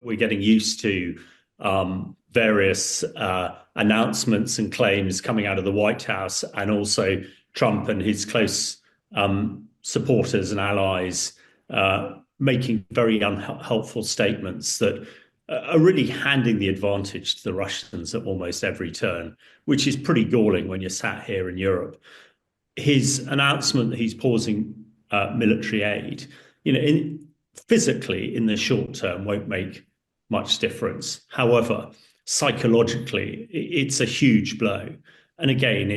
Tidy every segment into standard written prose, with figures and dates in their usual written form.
We're getting used to various announcements and claims coming out of the White House, and also Trump and his close supporters and allies making very unhelpful statements that are really handing the advantage to the Russians at almost every turn, which is pretty galling when you're sat here in Europe. His announcement that he's pausing military aid, physically in the short term won't make much difference. However, psychologically, it's a huge blow. And again,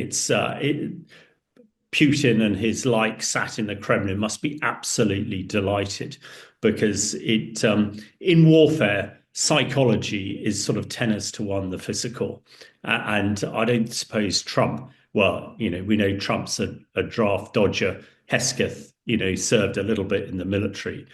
Putin and his like sat in the Kremlin must be absolutely delighted, because in warfare, psychology is sort of 10 to 1 the physical. And I don't suppose Trump, well, we know Trump's a draft dodger. Hesketh, served a little bit in the military.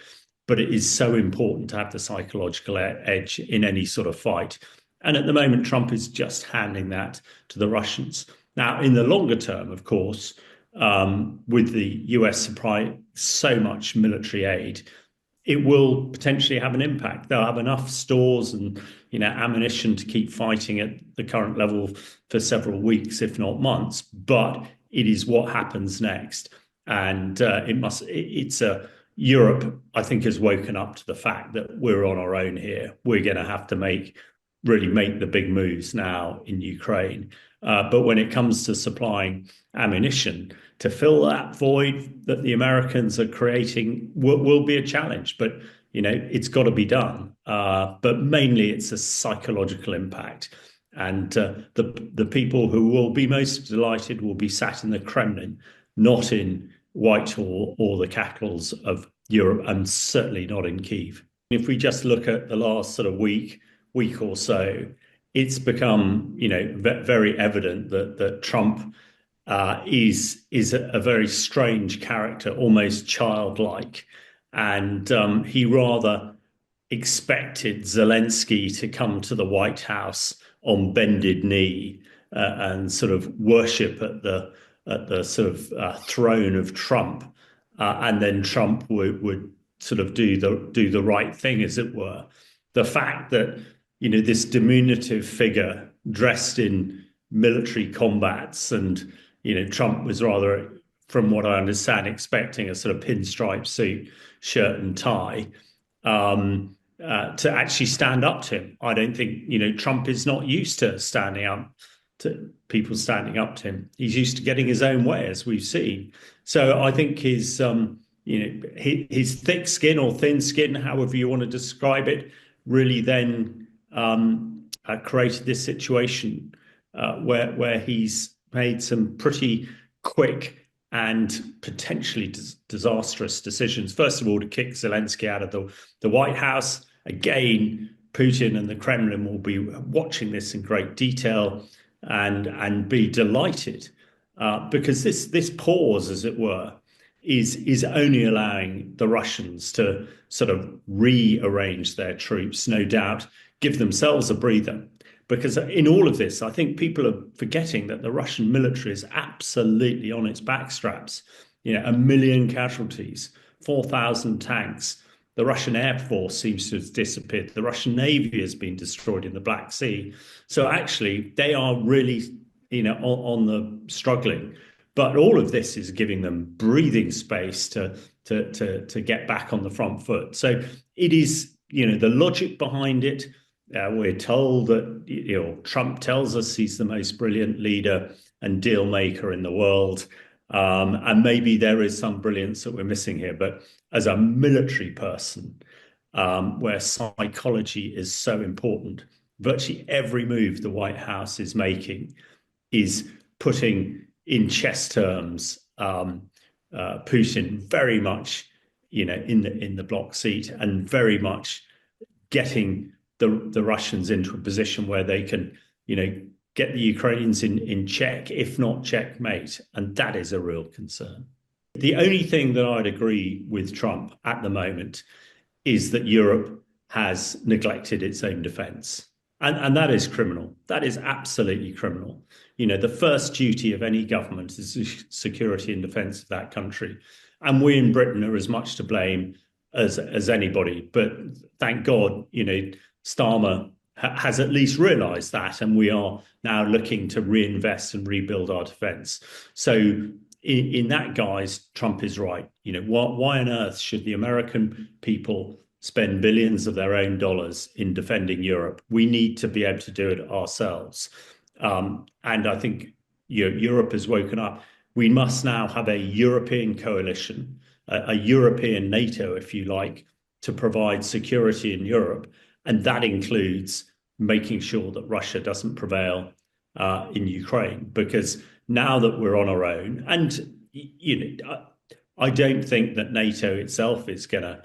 But it is so important to have the psychological edge in any sort of fight. And at the moment, Trump is just handing that to the Russians. Now, in the longer term, of course, with the US supply so much military aid, it will potentially have an impact. They'll have enough stores and ammunition to keep fighting at the current level for several weeks, if not months. But it is what happens next. And Europe, I think, has woken up to the fact that we're on our own here. We're going to have to really make the big moves now in Ukraine. But when it comes to supplying ammunition, to fill that void that the Americans are creating will be a challenge. But, it's got to be done. But mainly it's a psychological impact. And the people who will be most delighted will be sat in the Kremlin, not in Whitehall or the capitals of Europe, and certainly not in Kyiv. If we just look at the last sort of week or so, it's become very evident that Trump is a very strange character, almost childlike, and he rather expected Zelensky to come to the White House on bended knee and sort of worship at the sort of throne of Trump, and then Trump would sort of do the right thing, as it were. The fact that this diminutive figure dressed in military combats, and Trump was rather, from what I understand, expecting a sort of pinstripe suit, shirt and tie, to actually stand up to him. I don't think Trump is not used to standing up to people standing up to him. He's used to getting his own way, as we've seen. So I think his thick skin or thin skin, however you want to describe it, really then created this situation where he's made some pretty quick and potentially disastrous decisions. First of all, to kick Zelensky out of the White House. Again, Putin and the Kremlin will be watching this in great detail and be delighted, because this pause, as it were, is only allowing the Russians to sort of rearrange their troops, no doubt, give themselves a breather. Because in all of this, I think people are forgetting that the Russian military is absolutely on its backstraps. 1 million casualties, 4,000 tanks. The Russian Air Force seems to have disappeared. The Russian Navy has been destroyed in the Black Sea. So actually, they are really, on the struggling. But all of this is giving them breathing space to get back on the front foot. So it is, the logic behind it. We're told that Trump tells us he's the most brilliant leader and deal maker in the world. And maybe there is some brilliance that we're missing here. But as a military person, where psychology is so important, virtually every move the White House is making is putting in chess terms Putin very much, in the block seat, and very much getting the Russians into a position where they can, get the Ukrainians in check, if not checkmate. And that is a real concern. The only thing that I'd agree with Trump at the moment is that Europe has neglected its own defense. And that is criminal. That is absolutely criminal. The first duty of any government is the security and defense of that country. And we in Britain are as much to blame as anybody. But thank God, Starmer has at least realised that, and we are now looking to reinvest and rebuild our defence. So in that guise, Trump is right. Why on earth should the American people spend billions of their own dollars in defending Europe? We need to be able to do it ourselves. And I think Europe has woken up. We must now have a European coalition, a European NATO, if you like, to provide security in Europe. And that includes making sure that Russia doesn't prevail in Ukraine, because now that we're on our own, and I don't think that NATO itself is going to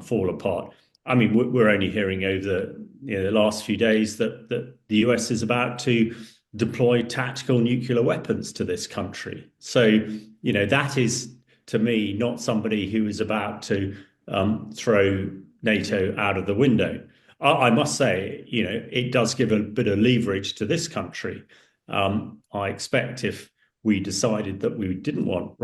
fall apart. I mean, we're only hearing over the last few days that the US is about to deploy tactical nuclear weapons to this country. So, that is, to me, not somebody who is about to throw NATO out of the window. I must say, it does give a bit of leverage to this country. I expect if we decided that we didn't want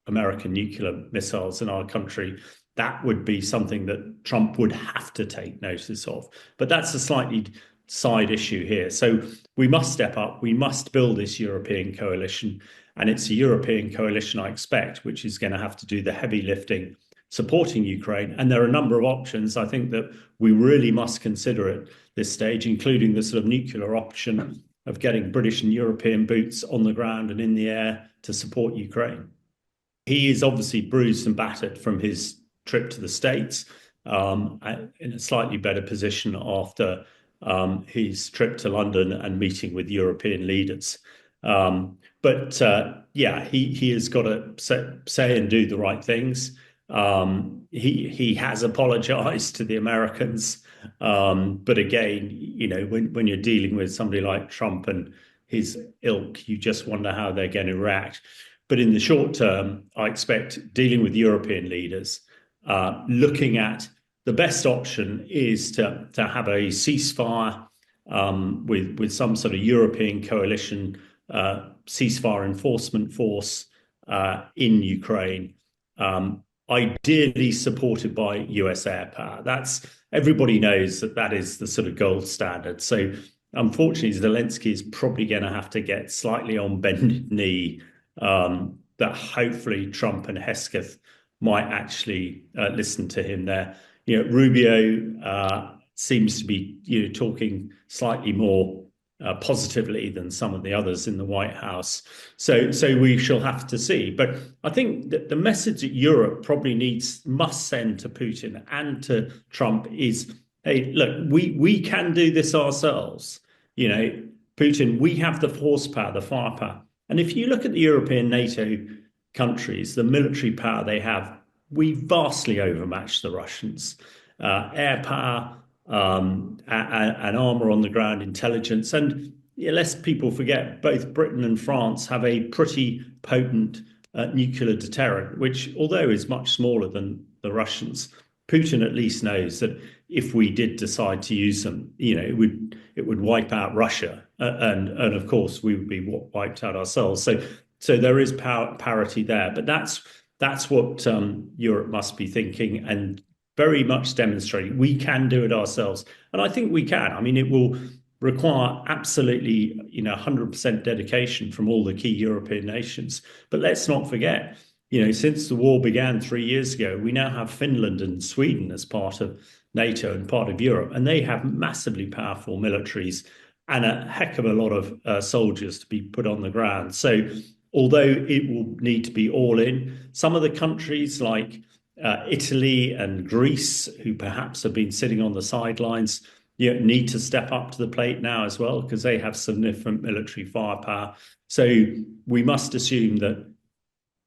American nuclear missiles in our country, that would be something that Trump would have to take notice of. But that's a slightly side issue here. So we must step up. We must build this European coalition. And it's a European coalition, I expect, which is going to have to do the heavy lifting supporting Ukraine. And there are a number of options I think that we really must consider at this stage, including the sort of nuclear option of getting British and European boots on the ground and in the air to support Ukraine. He is obviously bruised and battered from his trip to the States, in a slightly better position after his trip to London and meeting with European leaders. But he has got to say and do the right things. He has apologized to the Americans. But again, when you're dealing with somebody like Trump and his ilk, you just wonder how they're going to react. But in the short term, I expect dealing with European leaders, looking at the best option is to have a ceasefire with some sort of European coalition ceasefire enforcement force in Ukraine, ideally supported by US air power. Everybody knows that is the sort of gold standard. So unfortunately, Zelensky is probably going to have to get slightly on bended knee, that hopefully Trump and Hesketh might actually listen to him there. Rubio seems to be talking slightly more positively than some of the others in the White House. So we shall have to see. But I think that the message that Europe probably must send to Putin and to Trump is, hey, look, we can do this ourselves. Putin, we have the horsepower, the firepower. And if you look at the European NATO countries, the military power they have, we vastly overmatch the Russians. Air power, and armor on the ground, intelligence. And lest people forget, both Britain and France have a pretty potent nuclear deterrent, which, although is much smaller than the Russians, Putin at least knows that if we did decide to use them, it would wipe out Russia, and of course we would be wiped out ourselves. So there is parity there, but that's what Europe must be thinking and very much demonstrating we can do it ourselves. And I think we can. I mean, it will require absolutely 100% dedication from all the key European nations. But let's not forget, since the war began 3 years ago, we now have Finland and Sweden as part of NATO and part of Europe, and they have massively powerful militaries and a heck of a lot of soldiers to be put on the ground. So although it will need to be all in, some of the countries like Italy and Greece, who perhaps have been sitting on the sidelines, need to step up to the plate now as well, because they have significant military firepower. So we must assume that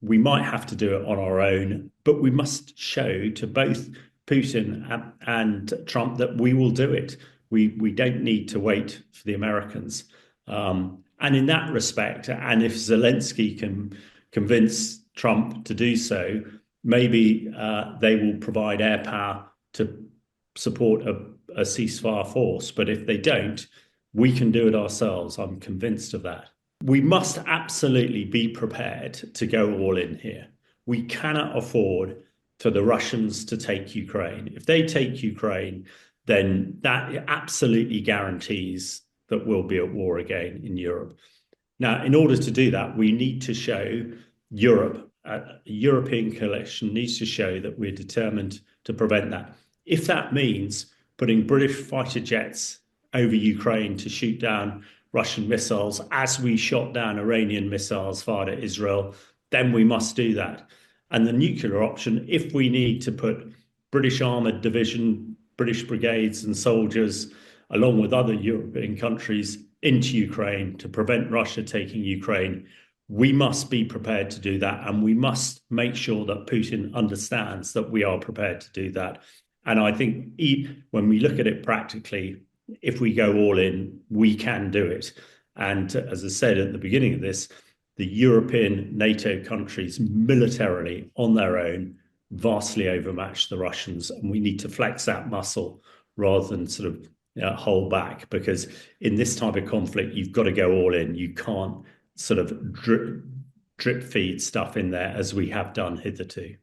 we might have to do it on our own, but we must show to both Putin and Trump that we will do it. We don't need to wait for the Americans. And in that respect, and if Zelensky can convince Trump to do so, maybe they will provide air power to support a ceasefire force. But if they don't, we can do it ourselves. I'm convinced of that. We must absolutely be prepared to go all in here. We cannot afford for the Russians to take Ukraine. If they take Ukraine, then that absolutely guarantees that we'll be at war again in Europe. Now, in order to do that, we need to show Europe, a European coalition needs to show that we're determined to prevent that. If that means putting British fighter jets over Ukraine to shoot down Russian missiles as we shot down Iranian missiles fired at Israel, then we must do that. And the nuclear option, if we need to put British armored division, British brigades and soldiers, along with other European countries, into Ukraine to prevent Russia taking Ukraine, we must be prepared to do that. And we must make sure that Putin understands that we are prepared to do that. And I think when we look at it practically, if we go all in, we can do it. And as I said at the beginning of this, the European NATO countries militarily on their own vastly overmatch the Russians. And we need to flex that muscle rather than sort of hold back, because in this type of conflict, you've got to go all in. You can't sort of drip feed stuff in there as we have done hitherto.